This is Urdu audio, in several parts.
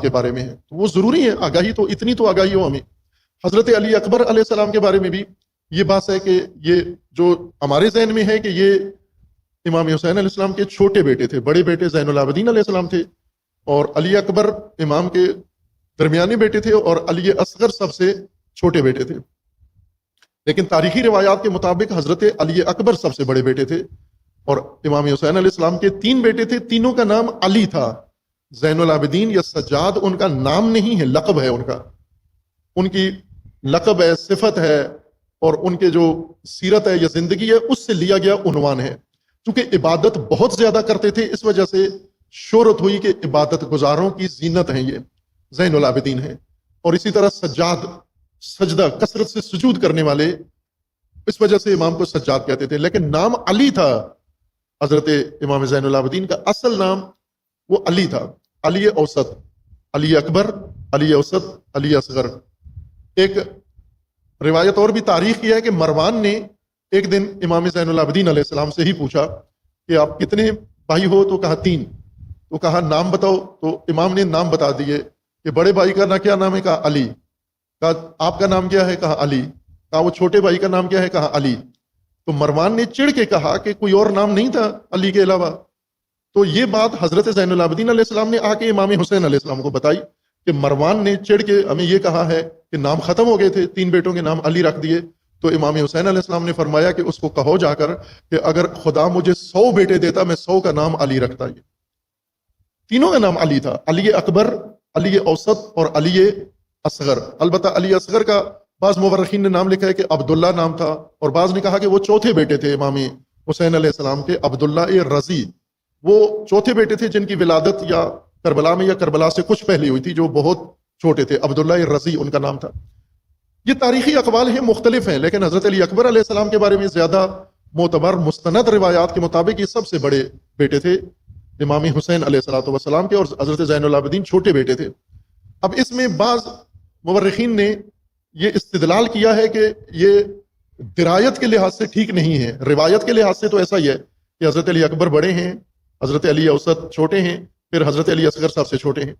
کے بارے میں ہے، تو وہ ضروری ہے آگاہی، تو اتنی تو آگاہی ہو ہمیں۔ حضرت علی اکبر علیہ السلام کے بارے میں بھی یہ بات ہے کہ یہ جو ہمارے ذہن میں ہے کہ یہ امام حسین علیہ السلام کے چھوٹے بیٹے تھے، بڑے بیٹے زین العابدین علیہ السلام تھے، اور علی اکبر امام کے درمیانے بیٹے تھے، اور علی اصغر سب سے چھوٹے بیٹے تھے۔ لیکن تاریخی روایات کے مطابق حضرت علی اکبر سب سے بڑے بیٹے تھے، اور امام حسین علیہ السلام کے 3 بیٹے تھے، تینوں کا نام علی تھا۔ زین العابدین یا سجاد ان کا نام نہیں ہے، لقب ہے ان کا، ان کی لقب ہے، صفت ہے، اور ان کے جو سیرت ہے یا زندگی ہے اس سے لیا گیا عنوان ہے۔ چونکہ عبادت بہت زیادہ کرتے تھے، اس وجہ سے شہرت ہوئی کہ عبادت گزاروں کی زینت ہیں یہ زین العابدین ہیں۔ اور اسی طرح سجاد، سجدہ کثرت سے سجود کرنے والے، اس وجہ سے امام کو سجاد کہتے تھے۔ لیکن نام علی تھا حضرت امام زین العابدین کا، اصل نام وہ علی تھا، علی اوسط، علی اکبر، علی اوسط، علی اصغر۔ ایک روایت اور بھی تاریخ کی ہے کہ مروان نے ایک دن امام زین العابدین علیہ السلام سے ہی پوچھا کہ آپ کتنے بھائی ہو؟ تو کہا 3۔ تو کہا نام بتاؤ، تو امام نے نام بتا دیے کہ بڑے بھائی کا کیا نام ہے؟ کہا علی۔ کہا آپ کا نام کیا ہے؟ کہا علی۔ کہا وہ چھوٹے بھائی کا نام کیا ہے؟ کہا علی۔ تو مروان نے چڑھ کے کہا کہ کوئی اور نام نہیں تھا علی کے علاوہ؟ تو یہ بات حضرت زین العابدین علیہ السلام نے آ کے امام حسین علیہ السلام کو بتائی کہ مروان نے چڑھ کے ہمیں یہ کہا ہے کہ نام ختم ہو گئے تھے، 3 بیٹوں کے نام علی رکھ دیے۔ تو امام حسین علیہ السلام نے فرمایا کہ اس کو کہو جا کر کہ اگر خدا مجھے 100 بیٹے دیتا میں 100 کا نام علی رکھتا۔ یہ تینوں کا نام علی تھا، علی اکبر، علی اوسط اور علی اصغر۔ البتہ علی اصغر کا بعض مورخین نے نام لکھا ہے کہ عبداللہ نام تھا، اور بعض نے کہا کہ وہ چوتھے بیٹے تھے امام حسین علیہ السلام کے، عبداللہ رضی۔ وہ چوتھے بیٹے تھے جن کی ولادت یا کربلا میں یا کربلا سے کچھ پہلے ہوئی تھی، جو بہت چھوٹے تھے، عبداللہ رضی ان کا نام تھا۔ یہ تاریخی اقوال ہیں، مختلف ہیں، لیکن حضرت علی اکبر علیہ السلام کے بارے میں زیادہ معتبر مستند روایات کے مطابق یہ سب سے بڑے بیٹے تھے امام حسین علیہ السلام کے، اور حضرت زین العابدین چھوٹے بیٹے تھے۔ اب اس میں بعض مورخین نے یہ استدلال کیا ہے کہ یہ درایت کے لحاظ سے ٹھیک نہیں ہے۔ روایت کے لحاظ سے تو ایسا ہی ہے کہ حضرت علی اکبر بڑے ہیں، حضرت علی اوسط چھوٹے ہیں، پھر حضرت علی اصغر سب سے چھوٹے ہیں،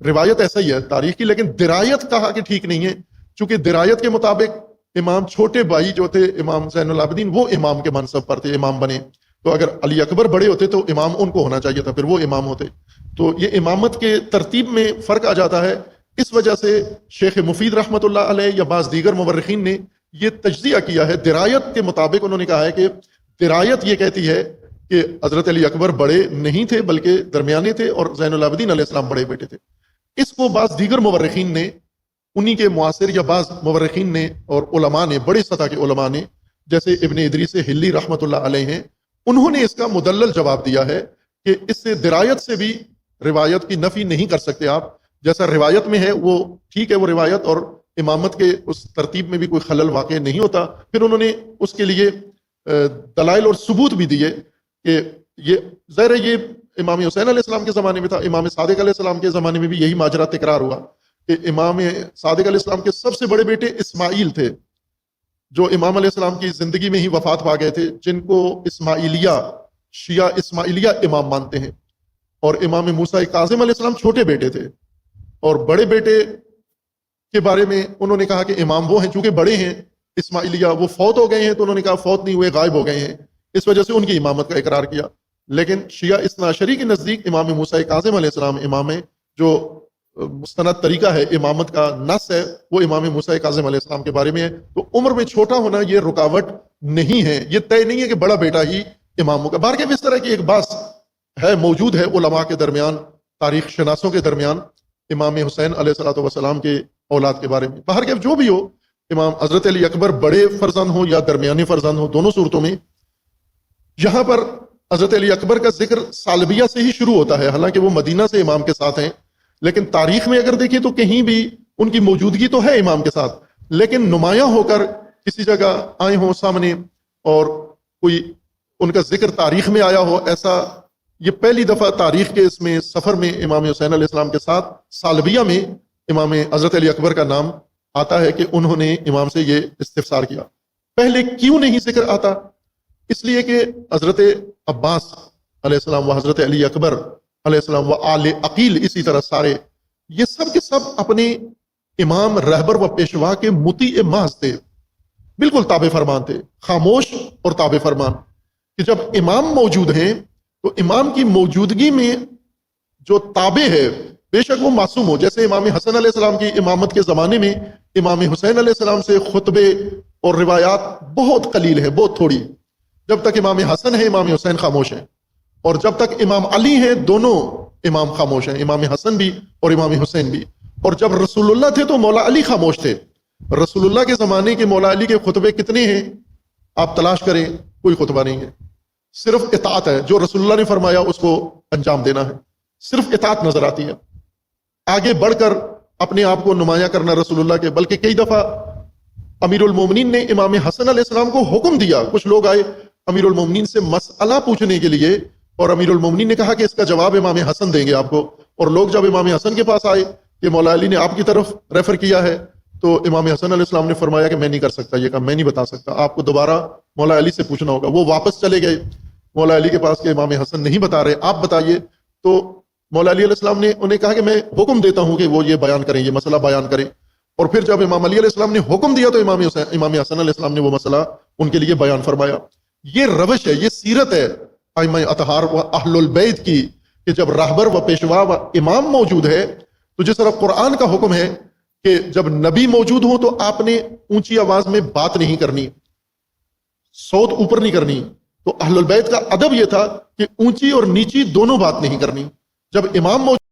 روایت ایسا ہی ہے تاریخ کی۔ لیکن درایت کہا کہ ٹھیک نہیں ہے، چونکہ درایت کے مطابق امام چھوٹے بھائی جو تھے امام زین العابدین وہ امام کے منصب پر تھے، امام بنے، تو اگر علی اکبر بڑے ہوتے تو امام ان کو ہونا چاہیے تھا، پھر وہ امام ہوتے۔ تو یہ امامت کے ترتیب میں فرق آ جاتا ہے۔ اس وجہ سے شیخ مفید رحمۃ اللہ علیہ یا بعض دیگر مورخین نے یہ تجزیہ کیا ہے، درایت کے مطابق انہوں نے کہا ہے کہ درایت یہ کہتی ہے کہ حضرت علی اکبر بڑے نہیں تھے بلکہ درمیانے تھے، اور زین العابدین علیہ السلام بڑے بیٹے تھے۔ اس کو بعض دیگر مورخین نے، انہی کے معاصر یا بعض مورخین نے اور علماء نے، بڑی سطح کے علماء نے، جیسے ابن ادریس ہلی رحمۃ اللہ علیہ ہیں، انہوں نے اس کا مدلل جواب دیا ہے کہ اس سے درایت سے بھی روایت کی نفی نہیں کر سکتے آپ، جیسا روایت میں ہے وہ ٹھیک ہے وہ روایت، اور امامت کے اس ترتیب میں بھی کوئی خلل واقع نہیں ہوتا۔ پھر انہوں نے اس کے لیے دلائل اور ثبوت بھی دیے کہ یہ ظاہر ہے یہ امام حسین علیہ السلام کے زمانے میں تھا، امام صادق علیہ السلام کے زمانے میں بھی یہی ماجرا تکرار ہوا کہ امام صادق علیہ السلام کے سب سے بڑے بیٹے اسماعیل تھے، جو امام علیہ السلام کی زندگی میں ہی وفات پا گئے تھے، جن کو اسماعیلیہ، شیعہ اسماعیلیہ امام مانتے ہیں۔ اور امام موسیٰ کاظم علیہ السلام چھوٹے بیٹے تھے، اور بڑے بیٹے کے بارے میں انہوں نے کہا کہ امام وہ ہیں، چونکہ بڑے ہیں اسماعیلیہ، وہ فوت ہو گئے ہیں، تو انہوں نے کہا فوت نہیں ہوئے، غائب ہو گئے ہیں، اس وجہ سے ان کی امامت کا اقرار کیا۔ لیکن شیعہ اثنا عشری کے نزدیک امام موسیٰ کاظم علیہ السلام امام ہے، جو مستند طریقہ ہے امامت کا، نص ہے، وہ امام موسیٰ کاظم علیہ السلام کے بارے میں ہے۔ تو عمر میں چھوٹا ہونا یہ رکاوٹ نہیں ہے، یہ طے نہیں ہے کہ بڑا بیٹا ہی امام ہوگا۔ بہرکیف اس طرح کی ایک بات ہے، موجود ہے علماء کے درمیان، تاریخ شناسوں کے درمیان، امام حسین علیہ السلام کے اولاد کے بارے میں۔ بہرکیف جو بھی ہو، امام حضرت علی اکبر بڑے فرزند ہوں یا درمیانی فرزند ہوں، دونوں صورتوں میں یہاں پر حضرت علی اکبر کا ذکر سالبیہ سے ہی شروع ہوتا ہے، حالانکہ وہ مدینہ سے امام کے ساتھ ہیں، لیکن تاریخ میں اگر دیکھیں تو کہیں بھی ان کی موجودگی تو ہے امام کے ساتھ، لیکن نمایاں ہو کر کسی جگہ آئے ہوں سامنے اور کوئی ان کا ذکر تاریخ میں آیا ہو، ایسا یہ پہلی دفعہ تاریخ کے اس میں سفر میں امام حسین علیہ السلام کے ساتھ سالبیہ میں امام حضرت علی اکبر کا نام آتا ہے کہ انہوں نے امام سے یہ استفسار کیا۔ پہلے کیوں نہیں ذکر آتا؟ اس لیے کہ حضرت عباس علیہ السلام و حضرت علی اکبر علیہ السلام و آل عقیل، اسی طرح سارے یہ سب کے سب اپنے امام رہبر و پیشوا کے مطیع محض تھے، بالکل تابع فرمان تھے، خاموش اور تابع فرمان، کہ جب امام موجود ہیں تو امام کی موجودگی میں جو تابع ہے بے شک وہ معصوم ہو۔ جیسے امام حسن علیہ السلام کی امامت کے زمانے میں امام حسین علیہ السلام سے خطبے اور روایات بہت قلیل ہے، بہت تھوڑی، جب تک امام حسن ہے امام حسین خاموش ہیں، اور جب تک امام علی ہیں دونوں امام خاموش ہیں، امام حسن بھی اور امام حسین بھی۔ اور جب رسول اللہ تھے تو مولا علی خاموش تھے۔ رسول اللہ کے زمانے کے مولا علی کے خطبے کتنے ہیں آپ تلاش کریں، کوئی خطبہ نہیں ہے، صرف اطاعت ہے، جو رسول اللہ نے فرمایا اس کو انجام دینا ہے، صرف اطاعت نظر آتی ہے، آگے بڑھ کر اپنے آپ کو نمایاں کرنا رسول اللہ کے۔ بلکہ کئی دفعہ امیر المومنین نے امام حسن علیہ السلام کو حکم دیا، کچھ لوگ آئے امیر المومنین سے مسئلہ پوچھنے کے لیے، اور امیر المومنین نے کہا کہ اس کا جواب امام حسن دیں گے آپ کو، اور لوگ جب امام حسن کے پاس آئے کہ مولا علی نے آپ کی طرف ریفر کیا ہے، تو امام حسن علیہ السلام نے فرمایا کہ میں نہیں کر سکتا یہ کام، میں نہیں بتا سکتا، آپ کو دوبارہ مولا علی سے پوچھنا ہوگا۔ وہ واپس چلے گئے مولا علی کے پاس کہ امام حسن نہیں بتا رہے، آپ بتائیے۔ تو مولا علی علیہ السلام نے انہیں کہا کہ میں حکم دیتا ہوں کہ وہ یہ بیان کریں، یہ مسئلہ بیان کریں۔ اور پھر جب امام علی علیہ السلام نے حکم دیا تو امام حسن علیہ السلام نے وہ مسئلہ ان کے لیے بیان فرمایا۔ یہ روش ہے، یہ سیرت ہے ائمہ اطہار و اہل البیت کی، کہ جب راہبر و پیشوا و امام موجود ہے تو جس طرح قرآن کا حکم ہے کہ جب نبی موجود ہوں تو آپ نے اونچی آواز میں بات نہیں کرنی، صوت اوپر نہیں کرنی، تو اہل البیت کا ادب یہ تھا کہ اونچی اور نیچی دونوں بات نہیں کرنی۔ جب امام موجود